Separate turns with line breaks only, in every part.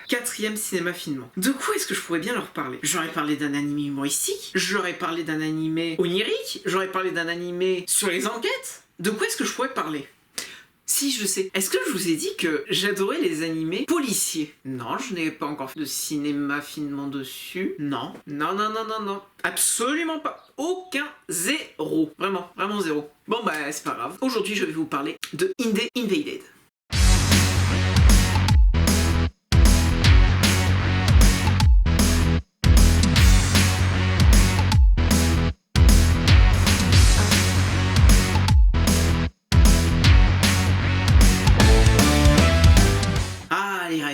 Quatrième cinéma finement. De quoi est-ce que je pourrais bien leur parler? J'aurais parlé d'un animé humoristique, j'aurais parlé d'un animé onirique, j'aurais parlé d'un animé sur les enquêtes. De quoi est-ce que je pourrais parler? Si, je sais. Est-ce que je vous ai dit que j'adorais les animés policiers? Non, je n'ai pas encore fait de cinéma finement dessus. Non. Non. Absolument pas. Aucun. Zéro. Vraiment zéro. Bon bah, c'est pas grave. Aujourd'hui, je vais vous parler de Indie Invaded.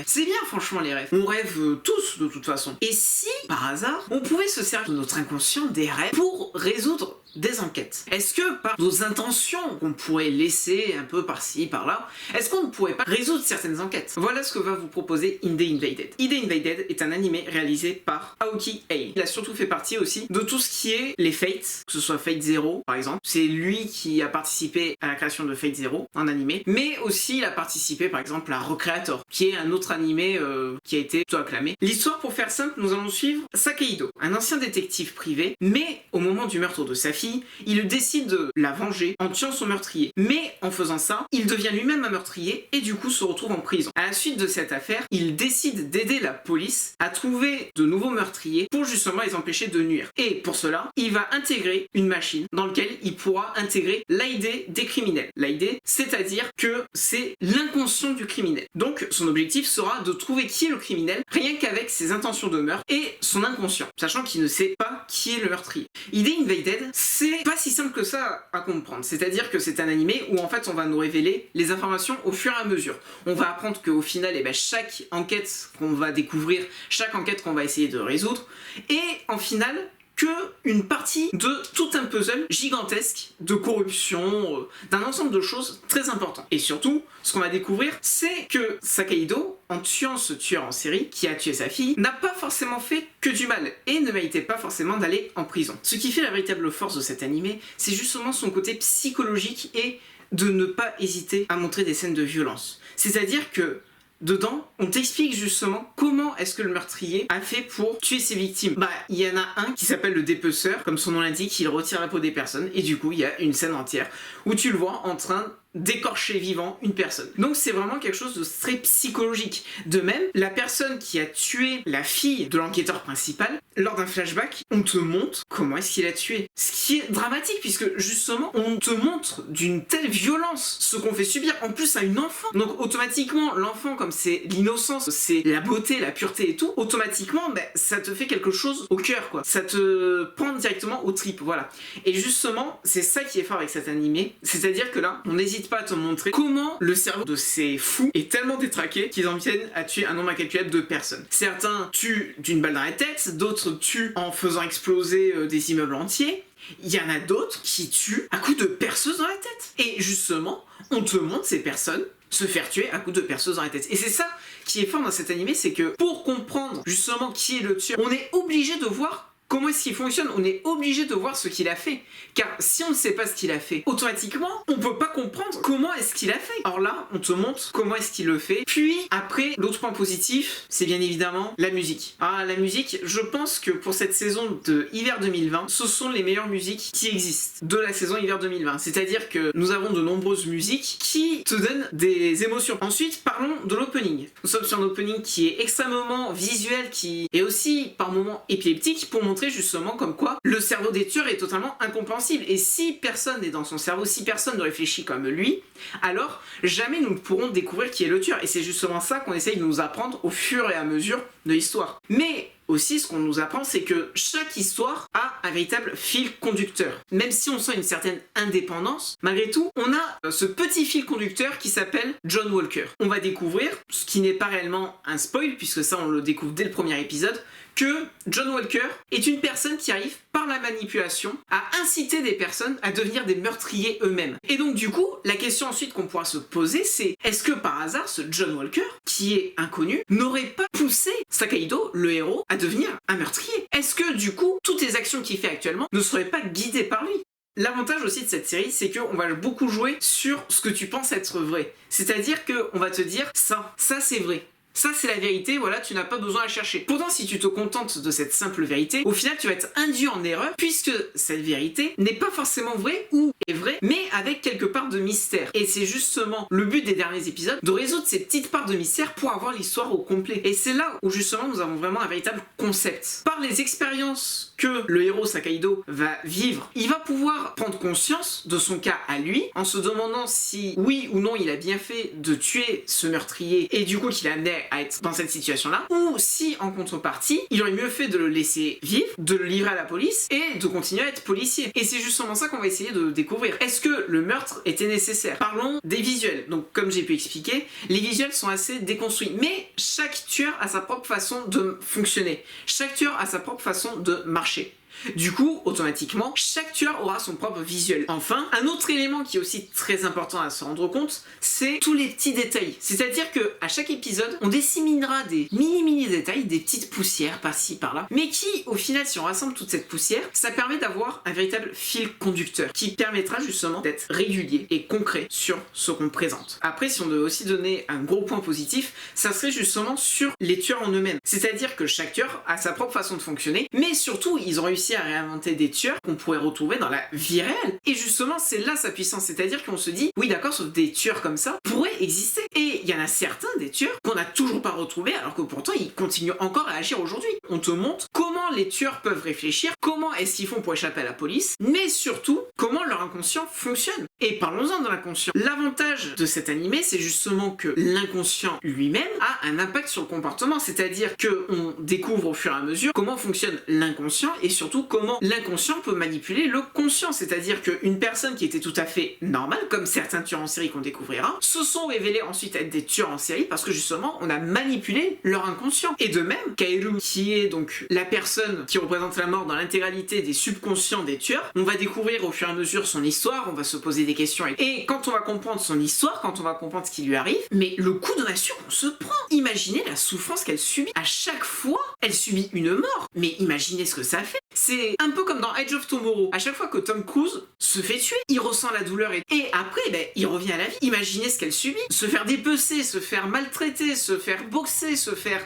C'est bien franchement les rêves. On rêve tous de toute façon. Et si, par hasard, on pouvait se servir de notre inconscient des rêves pour résoudre des enquêtes? Est-ce que par nos intentions qu'on pourrait laisser un peu par-ci, par-là, est-ce qu'on ne pourrait pas résoudre certaines enquêtes? Voilà ce que va vous proposer Indie Invaded. Indie Invaded est un animé réalisé par Aoki Ei. Il a surtout fait partie aussi de tout ce qui est les Fates, que ce soit Fate Zero par exemple. C'est lui qui a participé à la création de Fate Zero en animé, mais aussi il a participé par exemple à Recreator, qui est un autre animé qui a été plutôt acclamé. L'histoire, pour faire simple, nous allons suivre Sakeido, un ancien détective privé, mais au moment du meurtre de sa fille, il décide de la venger en tuant son meurtrier. Mais en faisant ça, il devient lui-même un meurtrier et du coup se retrouve en prison. À la suite de cette affaire, il décide d'aider la police à trouver de nouveaux meurtriers pour justement les empêcher de nuire. Et pour cela, il va intégrer une machine dans laquelle il pourra intégrer l'idée des criminels. L'idée, c'est-à-dire que c'est l'inconscient du criminel. Donc son objectif sera de trouver qui est le criminel rien qu'avec ses intentions de meurtre et son inconscient, sachant qu'il ne sait pas qui est le meurtrier. Indie Invaded, c'est pas si simple que ça à comprendre, c'est-à-dire que c'est un animé où en fait on va nous révéler les informations au fur et à mesure. On va apprendre qu'au final, chaque enquête qu'on va découvrir, chaque enquête qu'on va essayer de résoudre, et en final, une partie de tout un puzzle gigantesque de corruption, d'un ensemble de choses très importantes. Et surtout, ce qu'on va découvrir, c'est que Sakeido, en tuant ce tueur en série qui a tué sa fille, n'a pas forcément fait que du mal et ne méritait pas forcément d'aller en prison. Ce qui fait la véritable force de cet animé, c'est justement son côté psychologique et de ne pas hésiter à montrer des scènes de violence. C'est-à-dire que dedans, on t'explique justement comment est-ce que le meurtrier a fait pour tuer ses victimes. Il y en a un qui s'appelle le dépeceur, comme son nom l'indique, il retire la peau des personnes, et du coup, il y a une scène entière où tu le vois en train d'écorcher vivant une personne. Donc c'est vraiment quelque chose de très psychologique. De même, la personne qui a tué la fille de l'enquêteur principal, lors d'un flashback, on te montre comment est-ce qu'il a tué. Ce qui est dramatique, puisque justement, on te montre d'une telle violence ce qu'on fait subir, en plus à une enfant. Donc automatiquement, l'enfant, comme c'est l'innocence, c'est la beauté, la pureté et tout, automatiquement, ça te fait quelque chose au cœur, quoi. Ça te prend directement aux tripes, voilà. Et justement, c'est ça qui est fort avec cet animé, c'est-à-dire que là, on n'hésite pas à te montrer comment le cerveau de ces fous est tellement détraqué qu'ils en viennent à tuer un nombre incalculable de personnes. Certains tuent d'une balle dans la tête, d'autres tuent en faisant exploser des immeubles entiers. Il y en a d'autres qui tuent à coups de perceuse dans la tête. Et justement, on te montre ces personnes se faire tuer à coups de perceuse dans la tête. Et c'est ça qui est fort dans cet animé, c'est que pour comprendre justement qui est le tueur, on est obligé de voir comment est-ce qu'il fonctionne, on est obligé de voir ce qu'il a fait. Car si on ne sait pas ce qu'il a fait, automatiquement, on peut pas comprendre comment est-ce qu'il a fait. Alors là, on te montre comment est-ce qu'il le fait. Puis, après, l'autre point positif, c'est bien évidemment la musique. La musique, je pense que pour cette saison de hiver 2020, ce sont les meilleures musiques qui existent de la saison hiver 2020. C'est-à-dire que nous avons de nombreuses musiques qui te donnent des émotions. Ensuite, parlons de l'opening. Nous sommes sur un opening qui est extrêmement visuel, qui est aussi par moments épileptique pour montrer justement comme quoi le cerveau des tueurs est totalement incompréhensible. Et si personne n'est dans son cerveau, si personne ne réfléchit comme lui, alors jamais nous ne pourrons découvrir qui est le tueur. Et c'est justement ça qu'on essaye de nous apprendre au fur et à mesure de l'histoire. Mais aussi, ce qu'on nous apprend, c'est que chaque histoire a un véritable fil conducteur. Même si on sent une certaine indépendance, malgré tout, on a ce petit fil conducteur qui s'appelle John Walker. On va découvrir, ce qui n'est pas réellement un spoil, puisque ça on le découvre dès le premier épisode, que John Walker est une personne qui arrive par la manipulation à inciter des personnes à devenir des meurtriers eux-mêmes. Et donc du coup, la question ensuite qu'on pourra se poser, c'est est-ce que par hasard ce John Walker, qui est inconnu, n'aurait pas poussé Sakeido, le héros, à devenir un meurtrier? Est-ce que du coup, toutes les actions qu'il fait actuellement ne seraient pas guidées par lui? L'avantage aussi de cette série, c'est qu'on va beaucoup jouer sur ce que tu penses être vrai. C'est-à-dire qu'on va te dire ça c'est vrai. Ça c'est la vérité, voilà, tu n'as pas besoin à chercher. Pourtant si tu te contentes de cette simple vérité, au final tu vas être induit en erreur puisque cette vérité n'est pas forcément vraie ou est vraie, mais avec quelque part de mystère. Et c'est justement le but des derniers épisodes, de résoudre ces petites parts de mystère pour avoir l'histoire au complet. Et c'est là où justement nous avons vraiment un véritable concept. Par les expériences que le héros Sakaido va vivre, il va pouvoir prendre conscience de son cas à lui, en se demandant si oui ou non il a bien fait de tuer ce meurtrier et du coup qu'il a amené à être dans cette situation-là, ou si en contrepartie, il aurait mieux fait de le laisser vivre, de le livrer à la police et de continuer à être policier. Et c'est justement ça qu'on va essayer de découvrir. Est-ce que le meurtre était nécessaire? Parlons des visuels. Donc comme j'ai pu expliquer, les visuels sont assez déconstruits, mais chaque tueur a sa propre façon de fonctionner. Chaque tueur a sa propre façon de marcher. Du coup, automatiquement, chaque tueur aura son propre visuel. Enfin, un autre élément qui est aussi très important à se rendre compte, c'est tous les petits détails. C'est-à-dire que à chaque épisode, on disséminera des mini détails, des petites poussières par-ci, par-là, mais qui, au final, si on rassemble toute cette poussière, ça permet d'avoir un véritable fil conducteur qui permettra justement d'être régulier et concret sur ce qu'on présente. Après, si on devait aussi donner un gros point positif, ça serait justement sur les tueurs en eux-mêmes. C'est-à-dire que chaque tueur a sa propre façon de fonctionner, mais surtout, ils ont réussi à réinventer des tueurs qu'on pourrait retrouver dans la vie réelle. Et justement, c'est là sa puissance. C'est-à-dire qu'on se dit, oui d'accord, sauf des tueurs comme ça pourraient exister. Et il y en a certains des tueurs qu'on n'a toujours pas retrouvés, alors que pourtant ils continuent encore à agir aujourd'hui. On te montre comment les tueurs peuvent réfléchir, comment est-ce qu'ils font pour échapper à la police, mais surtout, comment leur inconscient fonctionne. Et parlons-en de l'inconscient. L'avantage de cet animé, c'est justement que l'inconscient lui-même a un impact sur le comportement. C'est-à-dire qu'on découvre au fur et à mesure comment fonctionne l'inconscient et surtout comment l'inconscient peut manipuler le conscient. C'est-à-dire qu'une personne qui était tout à fait normale, comme certains tueurs en série qu'on découvrira, se sont révélés ensuite être des tueurs en série parce que justement on a manipulé leur inconscient. Et de même, Kaeru, qui est donc la personne qui représente la mort dans l'intégralité des subconscients des tueurs, on va découvrir au fur et à mesure son histoire, on va se poser des questions et quand on va comprendre son histoire, quand on va comprendre ce qui lui arrive, mais le coup de massue qu'on se prend, imaginez la souffrance qu'elle subit. À chaque fois, elle subit une mort, mais imaginez ce que ça fait. C'est un peu comme dans Edge of Tomorrow. À chaque fois que Tom Cruise se fait tuer, il ressent la douleur et après, il revient à la vie. Imaginez ce qu'elle subit. Se faire dépecer, se faire maltraiter, se faire boxer, se faire...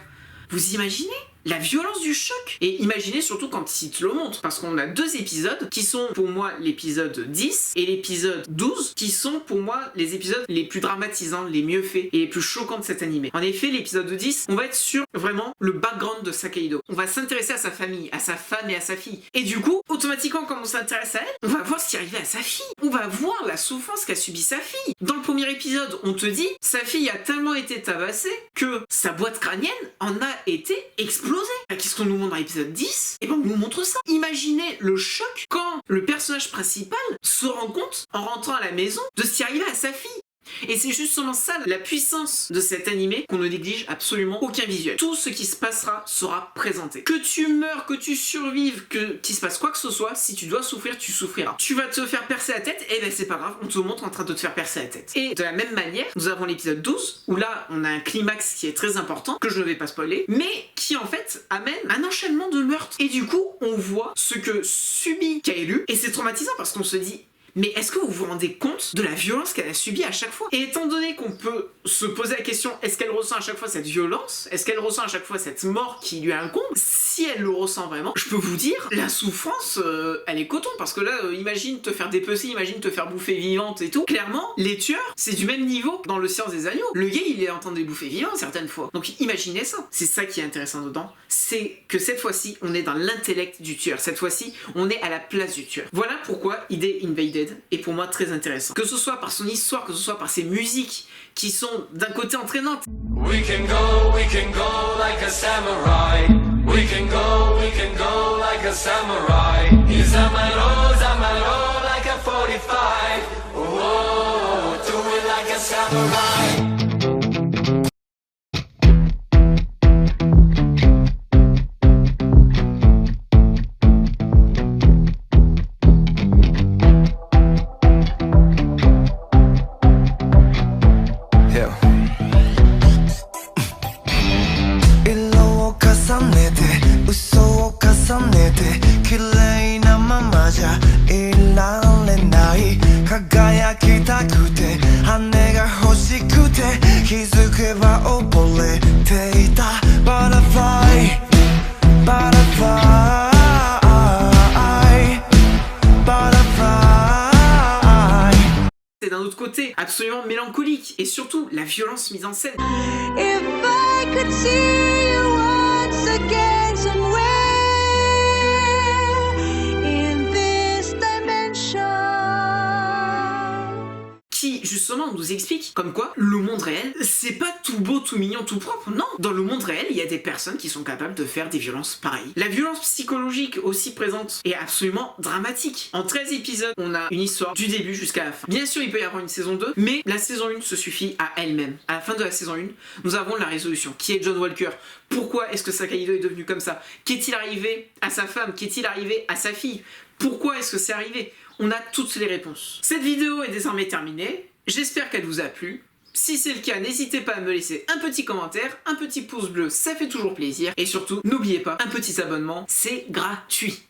Vous imaginez la violence du choc? Et imaginez surtout quand il te le montre, parce qu'on a deux épisodes qui sont pour moi l'épisode 10 et l'épisode 12 qui sont pour moi les épisodes les plus dramatisants, les mieux faits et les plus choquants de cet animé. En effet, l'épisode 10, on va être sur vraiment le background de Sakaido. On va s'intéresser à sa famille, à sa femme et à sa fille. Et du coup, automatiquement, quand on s'intéresse à elle, on va voir ce qui arrivait à sa fille. On va voir la souffrance qu'a subie sa fille. Dans le premier épisode, on te dit, sa fille a tellement été tabassée que sa boîte crânienne en a été explosée. Qu'est-ce qu'on nous montre dans l'épisode 10? Et ben on nous montre ça. Imaginez le choc quand le personnage principal se rend compte, en rentrant à la maison, de ce qui arrivait à sa fille. Et c'est justement ça la puissance de cet animé, qu'on ne néglige absolument aucun visuel. Tout ce qui se passera sera présenté. Que tu meurs, que tu survives, qu'il se passe quoi que ce soit, si tu dois souffrir, tu souffriras. Tu vas te faire percer la tête, et ben c'est pas grave, on te montre en train de te faire percer la tête. Et de la même manière, nous avons l'épisode 12, où là on a un climax qui est très important, que je ne vais pas spoiler, mais qui en fait amène un enchaînement de meurtres. Et du coup, on voit ce que subit Kaeru, et c'est traumatisant parce qu'on se dit, mais est-ce que vous vous rendez compte de la violence qu'elle a subie à chaque fois? Et étant donné qu'on peut se poser la question, est-ce qu'elle ressent à chaque fois cette violence? Est-ce qu'elle ressent à chaque fois cette mort qui lui incombe? Si elle le ressent vraiment, je peux vous dire, la souffrance, elle est coton. Parce que là, imagine te faire dépecer, imagine te faire bouffer vivante et tout. Clairement, les tueurs, c'est du même niveau que dans le Silence des Agneaux. Le gars, il est en train de les bouffer vivant certaines fois. Donc imaginez ça. C'est ça qui est intéressant dedans. C'est que cette fois-ci, on est dans l'intellect du tueur. Cette fois-ci, on est à la place du tueur. Voilà pourquoi ID Invaded est pour moi très intéressant. Que ce soit par son histoire, que ce soit par ses musiques qui sont d'un côté entraînantes. We can go like a samurai. We can go like a samurai. Zamaro, like a 45. Oh, do it like a samurai.
내が欲しくて気づけば溺れて
absolument mélancolique, et surtout la violence mise en scène.
If I could see you once again somewhere in this dimension.
Qui justement nous explique comme quoi le monde réel, c'est pas tout beau, tout mignon, tout propre. Non, dans le monde réel, il y a des personnes qui sont capables de faire des violences pareilles. La violence psychologique aussi présente est absolument dramatique. En 13 épisodes, on a une histoire du début jusqu'à la fin. Bien sûr, il peut y avoir une saison 2, mais la saison 1 se suffit à elle-même. À la fin de la saison 1, nous avons la résolution. Qui est John Walker? Pourquoi est-ce que Sakaïdo est devenu comme ça? Qu'est-il arrivé à sa femme? Qu'est-il arrivé à sa fille? Pourquoi est-ce que c'est arrivé? On a toutes les réponses. Cette vidéo est désormais terminée. J'espère qu'elle vous a plu. Si c'est le cas, n'hésitez pas à me laisser un petit commentaire, un petit pouce bleu, ça fait toujours plaisir. Et surtout, n'oubliez pas, un petit abonnement, c'est gratuit.